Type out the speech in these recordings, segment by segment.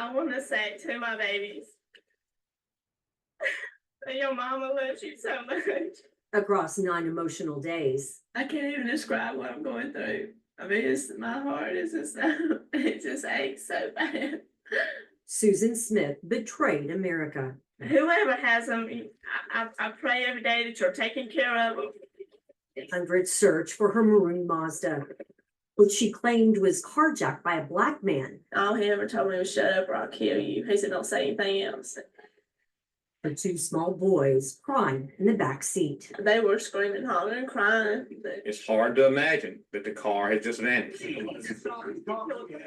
I want to say to my babies that your mama loves you so much. Across 9 emotional days, I can't even describe what I'm going through. I mean, my heart is just, it just aches so bad. Susan Smith betrayed America. Whoever has them, I pray every day that you're taking care of them. Hundreds search for her maroon Mazda, which she claimed was carjacked by a black man. All he ever told me was, shut up or I'll kill you. He said, don't say anything else. Her 2 small boys crying in the back seat. They were screaming, hollering, crying. It's hard to imagine that the car had just vanished. In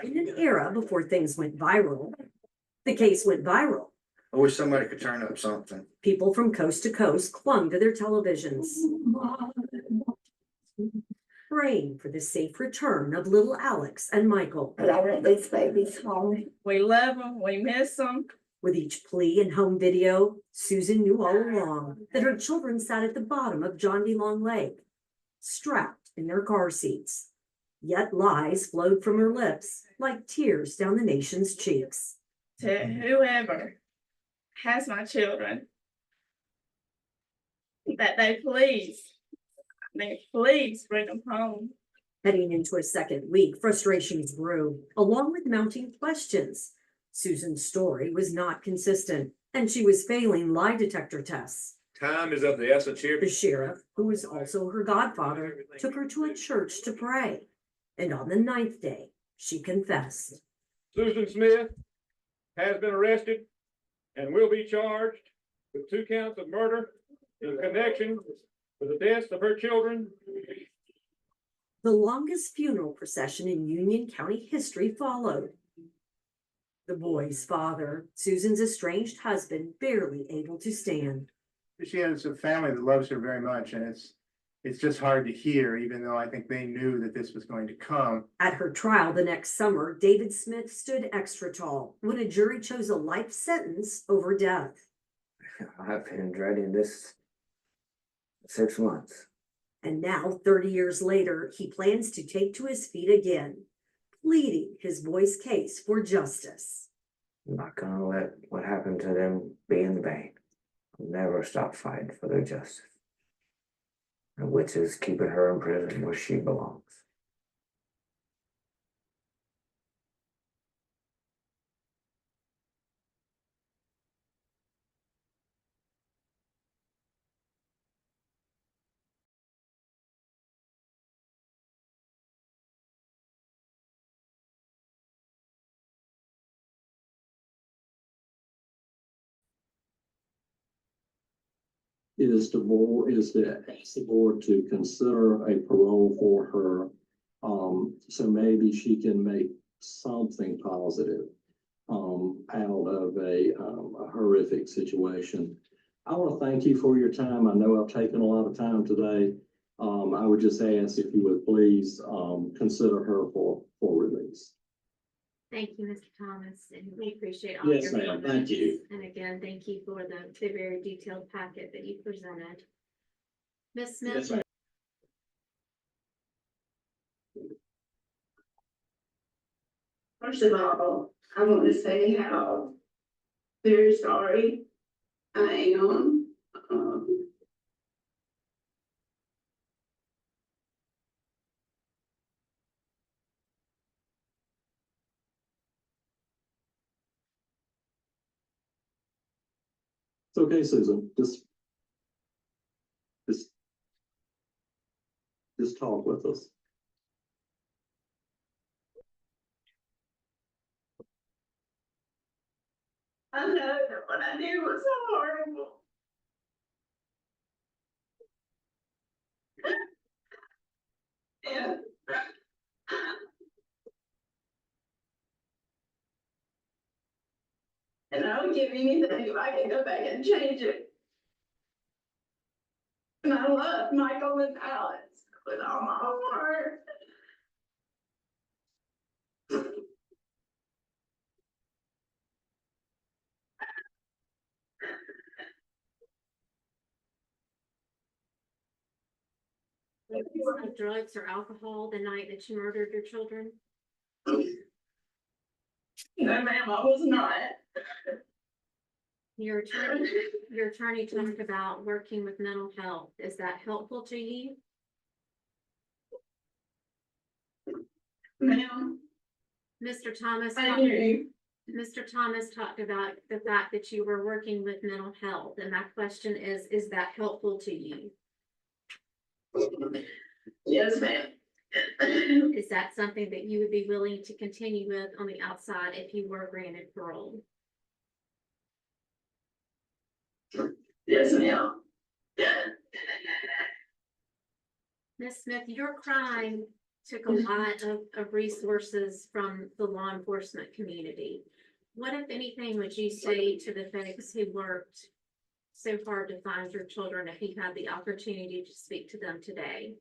an era before things went viral, the case went viral. I wish somebody could turn up something. People from coast to coast clung to their televisions, praying for the safe return of little Alex and Michael. But I want these babies home. We love them. We miss them. With each plea and home video, Susan knew all along that her children sat at the bottom of John D. Long Lake, strapped in their car seats. Yet lies flowed from her lips like tears down the nation's cheeks. To whoever has my children, that they please bring them home. Heading into a second week, frustrations grew, along with mounting questions. Susan's story was not consistent, and she was failing lie detector tests. Time is of the essence here. The sheriff, who was also her godfather, took her to a church to pray. And on the 9th day, she confessed. Susan Smith has been arrested and will be charged with 2 counts of murder in connection with the deaths of her children. The longest funeral procession in Union County history followed. The boy's father, Susan's estranged husband, barely able to stand. She has a family that loves her very much, and it's just hard to hear, even though I think they knew that this was going to come. At her trial the next summer, David Smith stood extra tall when a jury chose a life sentence over death. I've been dreading this 6 months. And now, 30 years later, he plans to take to his feet again, pleading his boy's case for justice. I'm not gonna let what happened to them be in vain. I'll never stop fighting for their justice. And which is keeping her in prison where she belongs. Is to ask the board to consider a parole for her. So maybe she can make something positive out of a horrific situation. I want to thank you for your time. I know I've taken a lot of time today. I would just ask if you would please consider her for release. Thank you, Mr. Thomas, and we appreciate all Yes, your ma'am. comments. Thank you. And again, thank you for the very detailed packet that you presented. Ms. Smith? Yes, ma'am. First of all, I want to say how very sorry I am. It's okay, Susan. Just talk with us. I know that what I did was horrible. Yeah. And I would give anything if I could go back and change it. And I love Michael and Alex with all my heart. Of drugs or alcohol the night that you murdered your children? No, ma'am, I was not. Your attorney talked about working with mental health. Is that helpful to you? Ma'am, Mr. Thomas, I do. Mr. Thomas talked about the fact that you were working with mental health, and my question is that helpful to you? Yes, ma'am. Is that something that you would be willing to continue with on the outside if you were granted parole? Yes, ma'am. Ms. Smith, your crime took a lot of resources from the law enforcement community. What, if anything, would you say to the folks who worked so hard to find your children if you had the opportunity to speak to them today?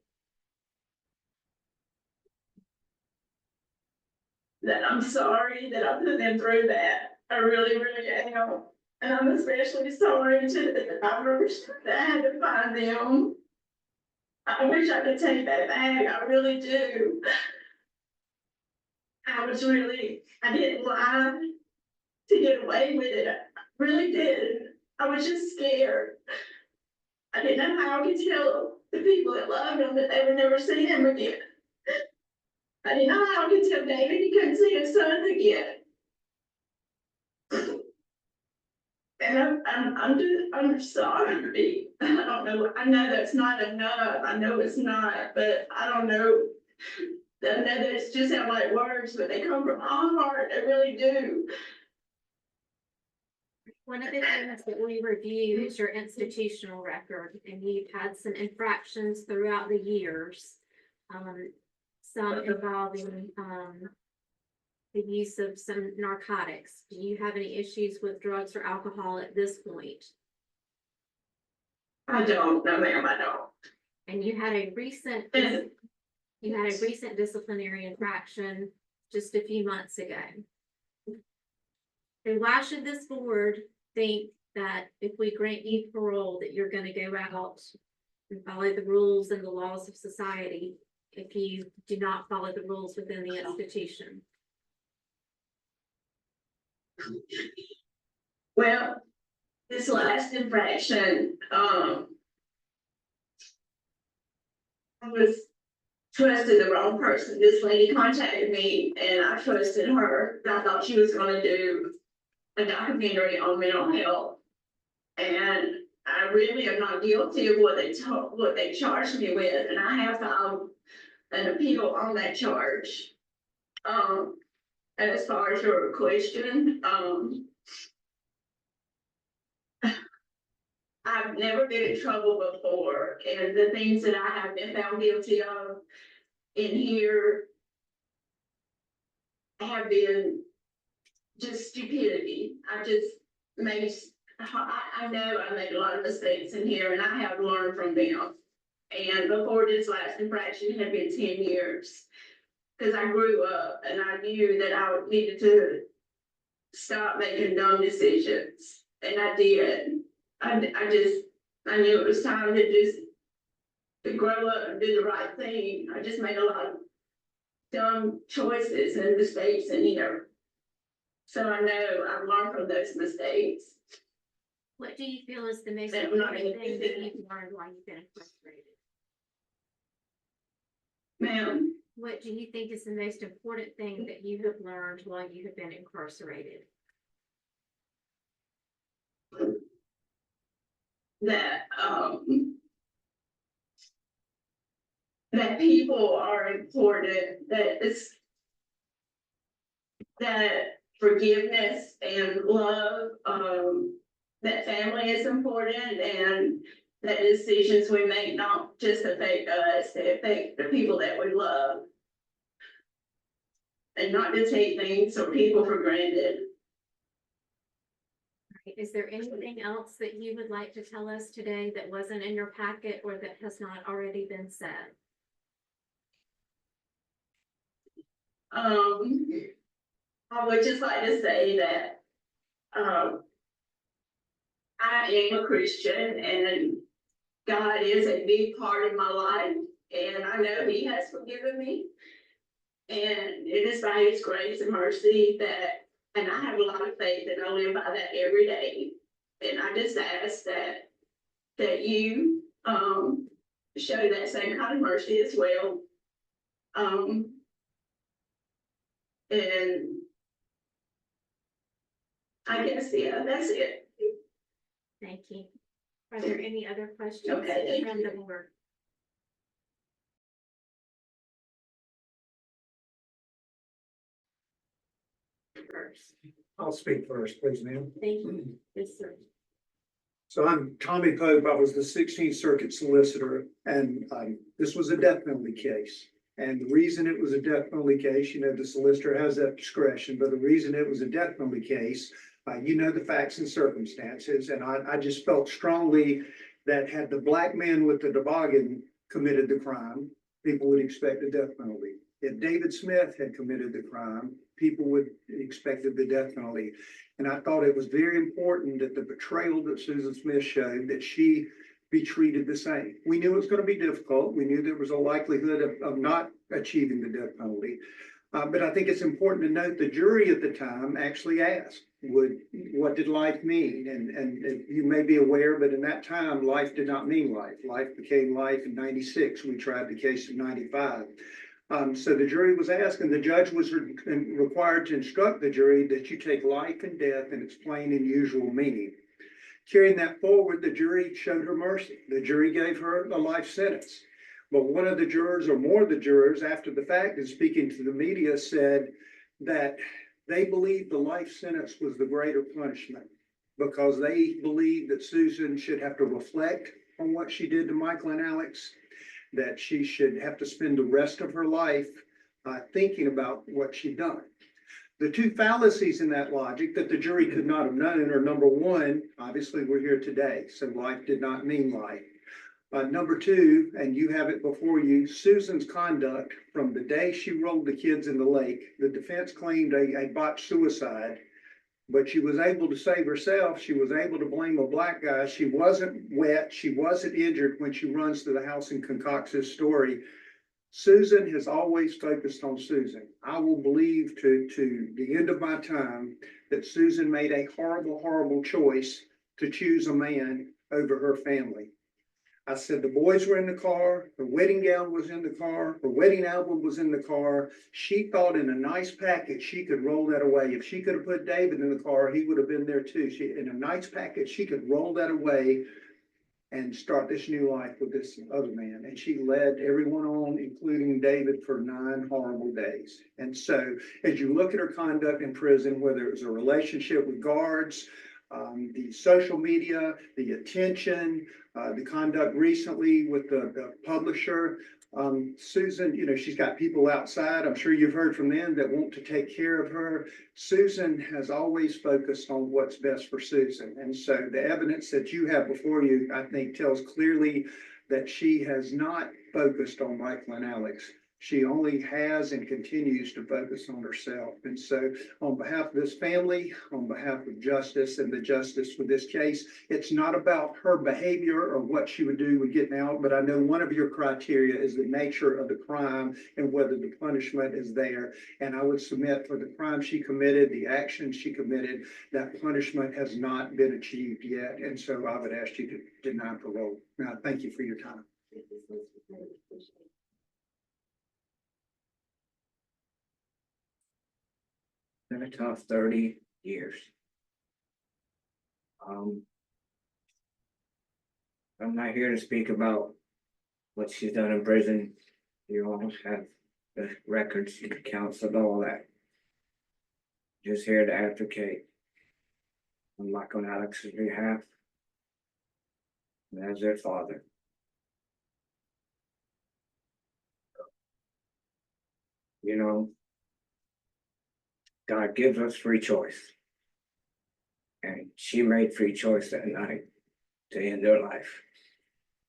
That I'm sorry that I put them through that. I really, really am. And I'm especially sorry to I understand that I had to find them. I wish I could take that back. I really do. I didn't lie to get away with it. I really did. I was just scared. I didn't know how I could tell the people that loved him that they would never see him again. I didn't know how I could tell David he couldn't see his son again. And I'm sorry. I don't know. I know that's not enough. I know it's not, but I don't know. I know that it's just sound like words, but they come from our heart. They really do. One of the things that we review is your institutional record, and you've had some infractions throughout the years. Some involving the use of some narcotics. Do you have any issues with drugs or alcohol at this point? I don't. No, ma'am, I don't. And you had a recent disciplinary infraction just a few months ago. And why should this board think that if we grant you parole that you're going to go out and follow the rules and the laws of society if you do not follow the rules within the institution? Well, this last infraction, I was trusted the wrong person. This lady contacted me and I trusted her. I thought she was gonna do a documentary on mental health. And I really am not guilty of what they charged me with, and I have filed an appeal on that charge. And as far as your question, I've never been in trouble before, and the things that I have been found guilty of in here have been just stupidity. I know I made a lot of mistakes in here, and I have learned from them. And before this last infraction, it had been 10 years. Because I grew up and I knew that I needed to stop making dumb decisions. And I did. I knew it was time to grow up and do the right thing. I just made a lot of dumb choices and mistakes in here. So I know I've learned from those mistakes. What do you feel is the most And I'm not important gonna thing do that that. you've learned while you've been incarcerated? Ma'am, What do you think is the most important thing that you have learned while you have been incarcerated? that that people are important, that forgiveness and love, that family is important, and that decisions we make not just affect us, they affect the people that we love. And not to take things or people for granted. Is there anything else that you would like to tell us today that wasn't in your packet or that has not already been said? I would just like to say that I am a Christian and God is a big part of my life, and I know He has forgiven me. And it is by His grace and mercy that And I have a lot of faith and I live by that every day. And I just ask that you, show that same kind of mercy as well. And I guess, yeah, that's it. Thank you. Are there any other questions Okay, thank from you. the board? First, I'll speak first, please, ma'am. thank you. Yes, sir. So I'm Tommy Pope. I was the 16th Circuit Solicitor, and this was a death penalty case. And the reason it was a death penalty case, the solicitor has that discretion, but the reason it was a death penalty case, the facts and circumstances, and I just felt strongly that had the black man with the toboggan committed the crime, people would expect a death penalty. If David Smith had committed the crime, people would expect the death penalty. And I thought it was very important that the betrayal that Susan Smith showed, that she be treated the same. We knew it was going to be difficult. We knew there was a likelihood of not achieving the death penalty. But I think it's important to note the jury at the time actually asked, what did life mean? And you may be aware, but in that time, life did not mean life. Life became life in 96. We tried the case in 95. So the jury was asked, and the judge was required to instruct the jury that you take life and death in its plain and usual meaning. Carrying that forward, the jury showed her mercy. The jury gave her a life sentence. But one of the jurors, or more of the jurors, after the fact, and speaking to the media, said that they believed the life sentence was the greater punishment because they believed that Susan should have to reflect on what she did to Michael and Alex, that she should have to spend the rest of her life thinking about what she'd done. The two fallacies in that logic that the jury could not have known are, number one, obviously we're here today, so life did not mean life. Number two, and you have it before you, Susan's conduct from the day she rolled the kids in the lake, the defense claimed a botched suicide, but she was able to save herself. She was able to blame a black guy. She wasn't wet. She wasn't injured when she runs to the house and concocts this story. Susan has always focused on Susan. I will believe to the end of my time that Susan made a horrible, horrible choice to choose a man over her family. I said the boys were in the car, her wedding gown was in the car, her wedding album was in the car. She thought in a nice package she could roll that away. If she could have put David in the car, he would have been there too. In a nice package, she could roll that away and start this new life with this other man. And she led everyone on, including David, for 9 horrible days. And so as you look at her conduct in prison, whether it was a relationship with guards, the social media, the attention, the conduct recently with the publisher, Susan, she's got people outside. I'm sure you've heard from them that want to take care of her. Susan has always focused on what's best for Susan. And so the evidence that you have before you, I think, tells clearly that she has not focused on Michael and Alex. She only has and continues to focus on herself. And so on behalf of this family, on behalf of justice and the justice for this case, it's not about her behavior or what she would do with getting out, but I know one of your criteria is the nature of the crime and whether the punishment is there. And I would submit for the crime she committed, the action she committed, that punishment has not been achieved yet. And so I would ask you to deny parole. Now, thank you for your time. Been a tough 30 years. I'm not here to speak about what she's done in prison. You all have the records, the accounts of all that. Just here to advocate on Michael and Alex's behalf and as their father. God gives us free choice. And she made free choice that night to end her life.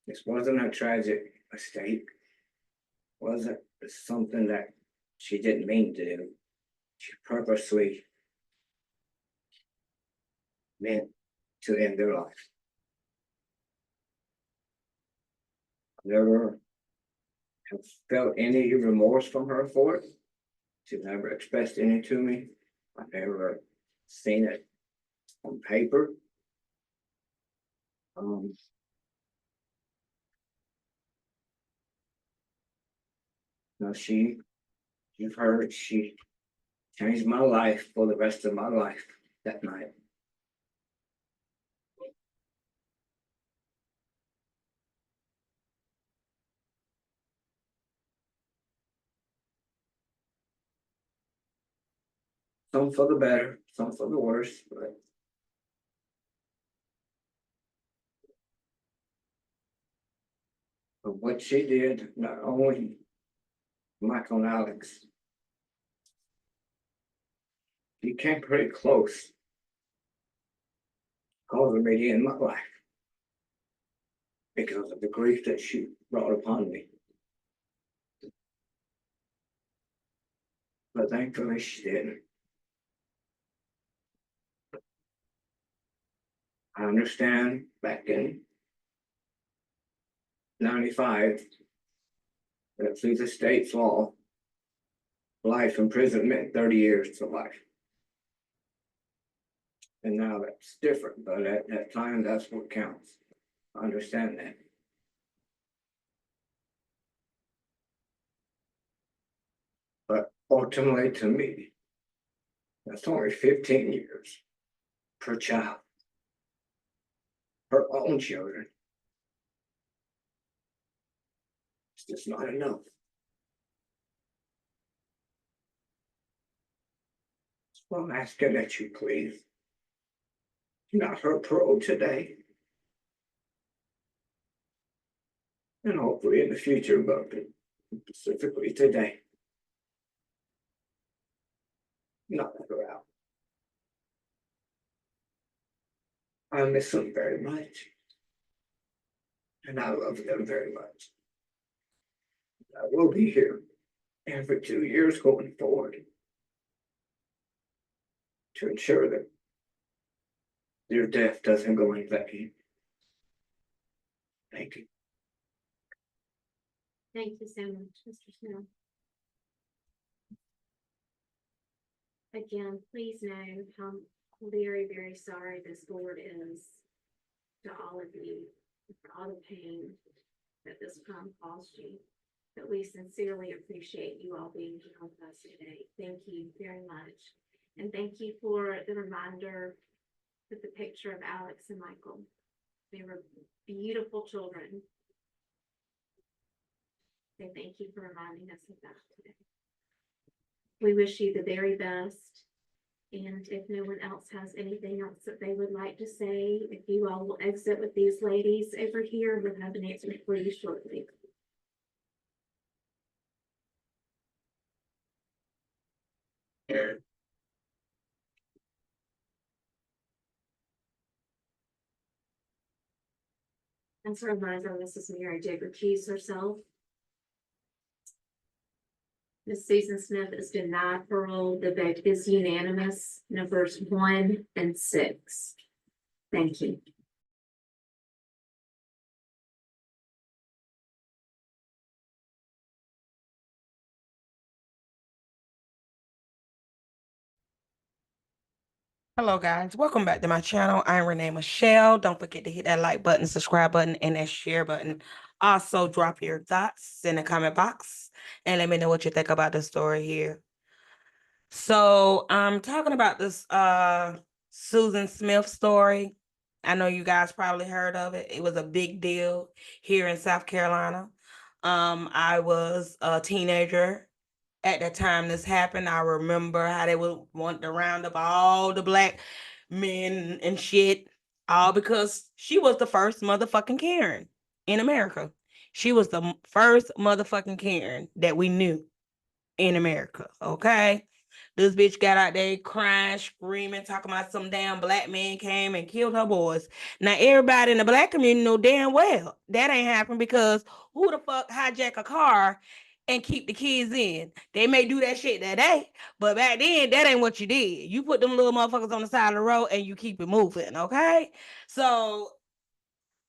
This wasn't a tragic mistake. Wasn't something that she didn't mean to do. She purposely meant to end her life. Never have felt any remorse from her for it. She never expressed any to me. I never seen it on paper. No, you've heard, she changed my life for the rest of my life that night. Some for the better, some for the worse, but what she did, not only Michael and Alex, she came pretty close, causing me to end my life because of the grief that she brought upon me. But thankfully she didn't. I understand back in 95, that through the state's law, life in prison meant 30 years to life. And now that's different, but at that time, that's what counts. I understand that. But ultimately, to me, that's only 15 years per child. Her own children. It's just not enough. So I'm asking that you please, not her parole today, and hopefully in the future, but specifically today, not let her out. I miss them very much, and I love them very much. I will be here every 2 years going forward to ensure that your death doesn't go in vain. Thank you. Thank you so much, Mr. Smith. Again, please know how very, very sorry this board is to all of you for all the pain that this crime caused you. But we sincerely appreciate you all being here with us today. Thank you very much. And thank you for the reminder with the picture of Alex and Michael. They were beautiful children. So thank you for reminding us of that today. We wish you the very best. And if no one else has anything else that they would like to say, if you all will exit with these ladies over here, we'll have an answer for you shortly. As a reminder, Mrs. Mary did recuse herself. Ms. Susan Smith is denied parole. The vote is unanimous, numbers 1 and 6. Thank you. Hello guys, welcome back to my channel. I'm Renee Michelle. Don't forget to hit that like button, subscribe button, and that share button. Also drop your thoughts in the comment box and let me know what you think about the story here. So I'm talking about this Susan Smith story. I know you guys probably heard of it. It was a big deal here in South Carolina. I was a teenager at the time this happened. I remember how they would want to round up all the black men and shit, all because she was the first motherfucking Karen in America. She was the first motherfucking Karen that we knew in America, okay? This bitch got out there crying, screaming, talking about some damn black man came and killed her boys. Now, everybody in the black community know damn well that ain't happened, because who the fuck hijack a car and keep the kids in? They may do that shit today, but back then, that ain't what you did. You put them little motherfuckers on the side of the road and you keep it moving, okay? So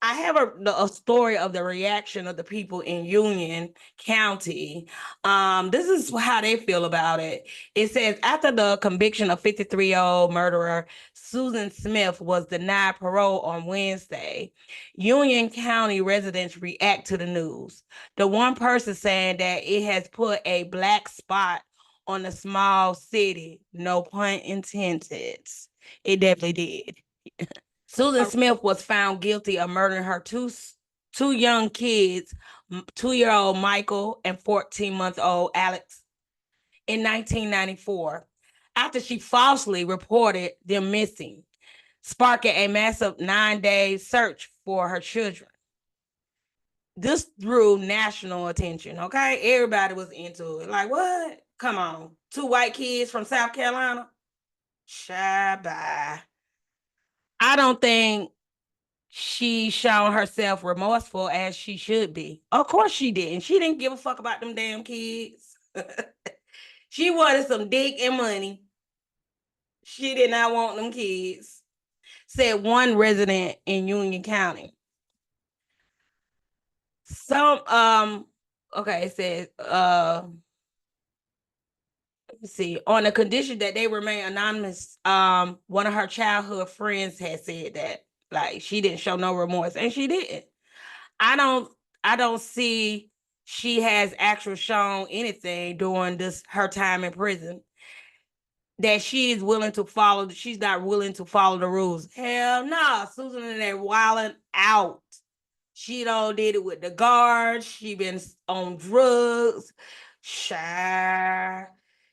I have a story of the reaction of the people in Union County. This is how they feel about it. It says after the conviction of 53-year-old murderer Susan Smith was denied parole on Wednesday, Union County residents react to the news. The one person saying that it has put a black spot on a small city, no pun intended. It definitely did. Susan Smith was found guilty of murdering her two young kids, 2-year-old Michael and 14-month-old Alex, in 1994, after she falsely reported them missing, sparking a massive 9-day search for her children. This drew national attention, okay? Everybody was into it. Like, what? Come on. 2 white kids from South Carolina? Shabba. I don't think she shown herself remorseful as she should be. Of course she didn't. She didn't give a fuck about them damn kids. She wanted some dick and money. She did not want them kids, said one resident in Union County. Okay, it says, let's see, on the condition that they remain anonymous, one of her childhood friends had said that, like, she didn't show no remorse, and she didn't. I don't see she has actually shown anything during her time in prison that she is willing to follow. She's not willing to follow the rules. Hell no, Susan in there wilding out. She done did it with the guards. She been on drugs. Shy.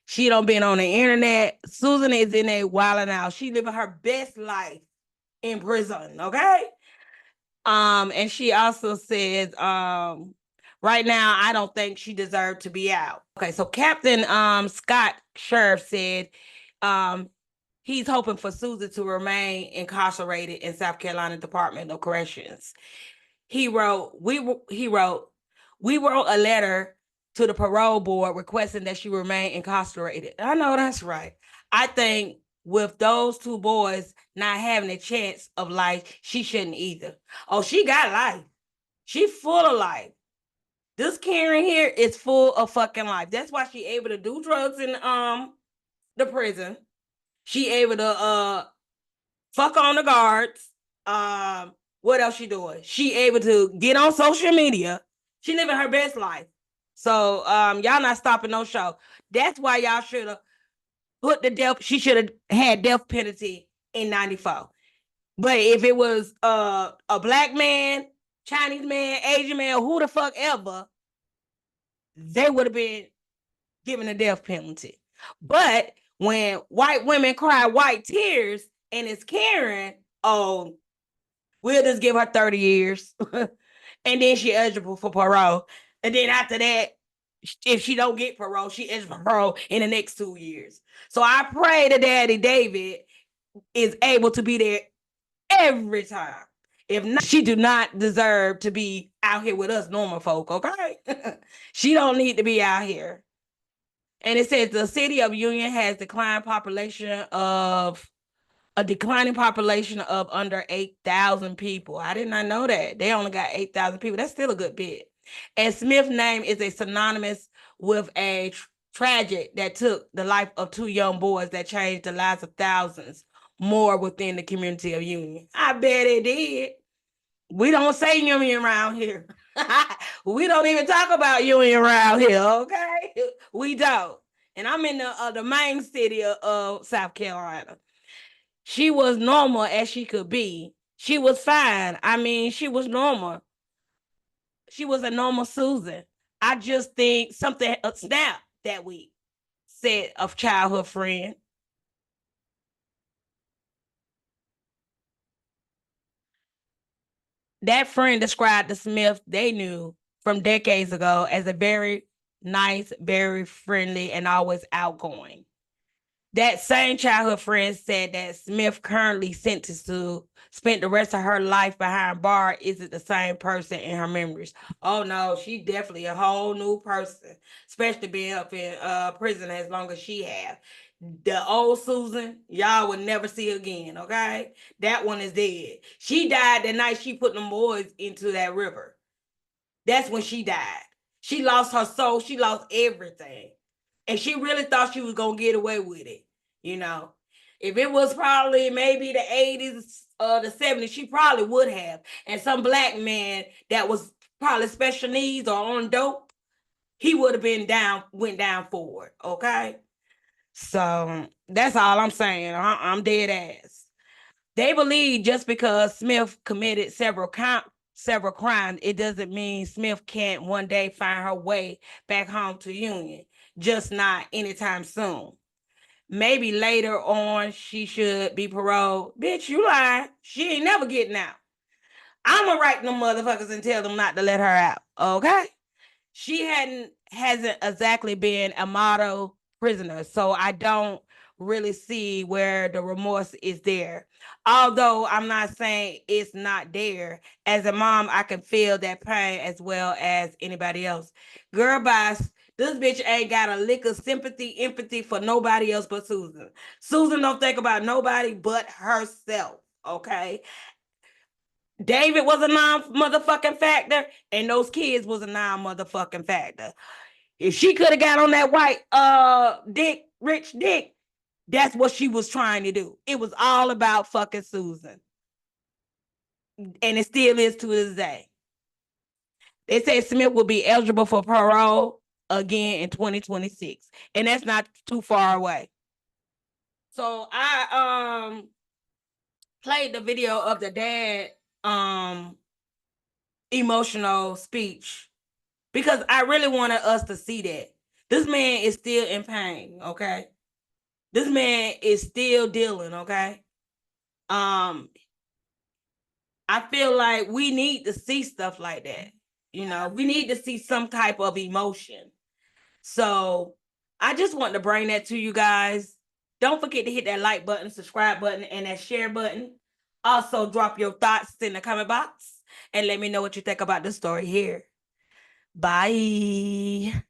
She done been on the internet. Susan is in there wilding out. She living her best life in prison, okay? And she also says, right now, I don't think she deserved to be out. Okay, so Captain Scott Sheriff said he's hoping for Susan to remain incarcerated in South Carolina Department of Corrections. We wrote a letter to the parole board requesting that she remain incarcerated. I know that's right. I think with those 2 boys not having a chance of life, she shouldn't either. Oh, she got life. She full of life. This Karen here is full of fucking life. That's why she able to do drugs in the prison. She able to fuck on the guards. What else she doing? She able to get on social media. She living her best life. So y'all not stopping no show. That's why y'all should have put the death. She should have had death penalty in 94. But if it was a black man, Chinese man, Asian man, who the fuck ever, they would have been given a death penalty. But when white women cry white tears and it's Karen, oh, we'll just give her 30 years. And then she eligible for parole. And then after that, if she don't get parole, she eligible for parole in the next 2 years. So I pray that Daddy David is able to be there every time. If not, she do not deserve to be out here with us normal folk, okay? She don't need to be out here. And it says the city of Union has a declining population of under 8,000 people. I did not know that. They only got 8,000 people. That's still a good bit. And Smith's name is a synonymous with a tragic that took the life of 2 young boys that changed the lives of thousands more within the community of Union. I bet it did. We don't say Union around here. We don't even talk about Union around here, okay? We don't. And I'm in the main city of South Carolina. She was normal as she could be. She was fine. I mean, she was normal. She was a normal Susan. I just think something snapped that week, said a childhood friend. That friend described the Smith they knew from decades ago as a very nice, very friendly, and always outgoing. That same childhood friend said that Smith, currently sentenced to spend the rest of her life behind bars, isn't the same person in her memories. Oh no, she definitely a whole new person, especially being up in prison as long as she have. The old Susan, y'all will never see again, okay? That one is dead. She died the night she put them boys into that river. That's when she died. She lost her soul. She lost everything. And she really thought she was going to get away with it, you know? If it was probably maybe the 80s or the 70s, she probably would have. And some black man that was probably special needs or on dope, he would have went down for it, okay? So that's all I'm saying. I'm dead ass. They believe just because Smith committed several crimes, it doesn't mean Smith can't one day find her way back home to Union, just not anytime soon. Maybe later on she should be paroled. Bitch, you lying. She ain't never getting out. I'ma write them motherfuckers and tell them not to let her out. Okay? She hasn't exactly been a model prisoner, so I don't really see where the remorse is there. Although I'm not saying it's not there. As a mom, I can feel that pain as well as anybody else. Girl, boss, this bitch ain't got a lick of sympathy, empathy for nobody else but Susan. Susan don't think about nobody but herself, okay? David was a non-motherfucking factor, and those kids was a non-motherfucking factor. If she could have got on that white dick, rich dick, that's what she was trying to do. It was all about fucking Susan. And it still is to this day. They say Smith will be eligible for parole again in 2026. And that's not too far away. So I played the video of the dad emotional speech because I really wanted us to see that. This man is still in pain, okay? This man is still dealing, okay? I feel like we need to see stuff like that. You know, we need to see some type of emotion. So I just want to bring that to you guys. Don't forget to hit that like button, subscribe button, and that share button. Also, drop your thoughts in the comment box and let me know what you think about the story here. Bye.